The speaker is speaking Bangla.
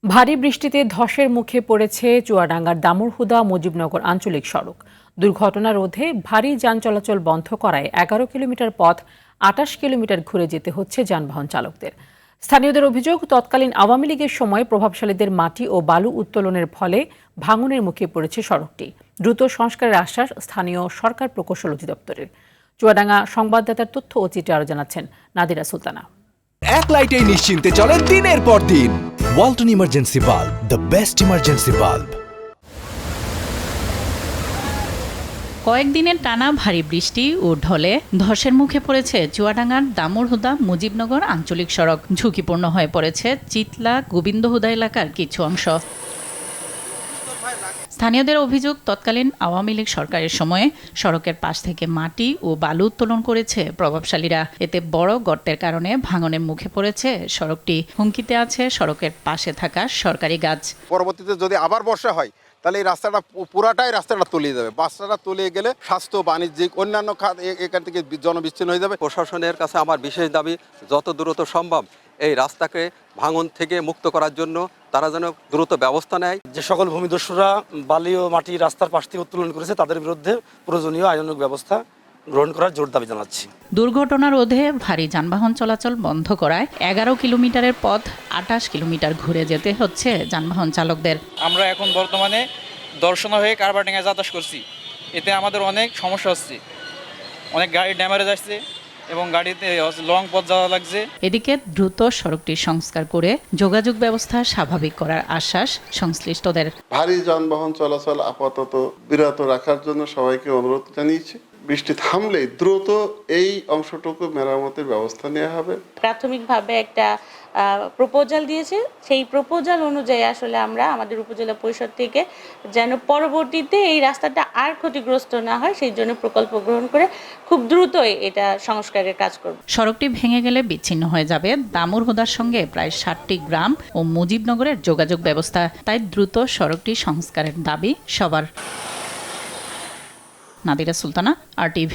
ভারী বৃষ্টিতে ধসের মুখে পড়েছে চুয়াডাঙ্গার দামুড়হুদা মুজিবনগর আঞ্চলিক সড়ক। দুর্ঘটনা রোধে ভারী যান চলাচল বন্ধ করায় ১১ কিলোমিটার পথ ২৮ কিলোমিটার ঘুরে যেতে হচ্ছে যানবাহন চালকদের। স্থানীয়দের অভিযোগ, তৎকালীন আওয়ামী লীগের সময় প্রভাবশালীদের মাটি ও বালু উত্তোলনের ফলে ভাঙনের মুখে পড়েছে সড়কটি। দ্রুত সংস্কারের আশ্বাস স্থানীয় সরকার প্রকৌশল অধিদপ্তরের। চুয়াডাঙ্গা সংবাদদাতার তথ্য ও চিত্রে আরো জানাচ্ছেন নাদিরা সুলতানা। এক লাইটেই নিশ্চিন্তে চলে দিনের পর দিন। Walton emergency bulb, the best emergency bulb. কয়েকদিনের টানা ভারী বৃষ্টি ও ঢলে ধসের মুখে পড়েছে চুয়াডাঙ্গার দামুড়হুদা মুজিবনগর আঞ্চলিক সড়ক। ঝুঁকিপূর্ণ হয়ে পড়েছে চিতলা গোবিন্দহুদা এলাকার কিছু অংশ। স্থানীয়দের অভিযোগ, তৎকালীন আওয়ামী লীগ সরকারের সময়ে সড়কের পাশ থেকে মাটি ও বালু উত্তোলন করেছে প্রভাবশালীরা। এতে বড় গর্তের কারণে ভাঙনের মুখে পড়েছে সড়কটি। হুমকিতে আছে সড়কের পাশে থাকা সরকারি গাছ। পরবর্তীতে যদি আবার বর্ষা হয় তাহলে এই রাস্তাটা পুরাটাই তলিয়ে যাবে। রাস্তাটা তলিয়ে গেলে স্বাস্থ্য, বাণিজ্যিক, অন্যান্য খাত এখান থেকে জনবিচ্ছিন্ন হয়ে যাবে। প্রশাসনের কাছে আমার বিশেষ দাবি, যত দ্রুত সম্ভব এই রাস্তাকে ভাঙন থেকে মুক্ত করার জন্য তারা যেন দ্রুত ব্যবস্থা নেয়। যে সকল ভূমিদস্যুরা বালি ও মাটি রাস্তার পাশ থেকে উত্তোলন করেছে তাদের বিরুদ্ধে প্রয়োজনীয় আইনানুগ ব্যবস্থা গ্রহণ করার জোর দাবি জানাচ্ছি। দুর্ঘটনা রোধে ভারী যানবাহন চলাচল বন্ধ করায় ১১ কিলোমিটারের পথ ২৮ কিলোমিটার ঘুরে যেতে হচ্ছে যানবাহন চালকদের। আমরা এখন বর্তমানে দর্শনা হয়ে কারবারডাঙ্গায় যাতায়াত করছি। এতে আমাদের অনেক সমস্যা হচ্ছে, অনেক গাড়ি ড্যামেজ আসছে এবং গাড়িতে লং পথ যাওয়া লাগছে। এদিকে দ্রুত সড়কটি সংস্কার করে যোগাযোগ ব্যবস্থা স্বাভাবিক করার আশ্বাস সংশ্লিষ্টদের। ভারী যানবাহন চলাচল আপাতত বিরত রাখার জন্য সবাইকে অনুরোধ জানিয়েছি। বৃষ্টি থামলেই দ্রুত এই অংশটুকু মেরামতের ব্যবস্থা নেওয়া হবে। প্রাথমিকভাবে একটা প্রপোজাল দিয়েছে, সেই প্রপোজাল অনুযায়ী আসলে আমরা আমাদের উপজেলা পরিষদ থেকে যেন পরবর্তীতে এই রাস্তাটা আর ক্ষতিগ্রস্ত না হয় সেই জন্য প্রকল্প গ্রহণ করে খুব দ্রুতই এটা সংস্কারের কাজ করব। সড়কটি ভেঙে গেলে বিচ্ছিন্ন হয়ে যাবে দামুড়হুদার সঙ্গে প্রায় ৬০টি গ্রাম ও মুজিবনগরের যোগাযোগ ব্যবস্থা। তাই দ্রুত সড়কটি সংস্কারের দাবি সবার। নাদিরা সুলতানা, RTV।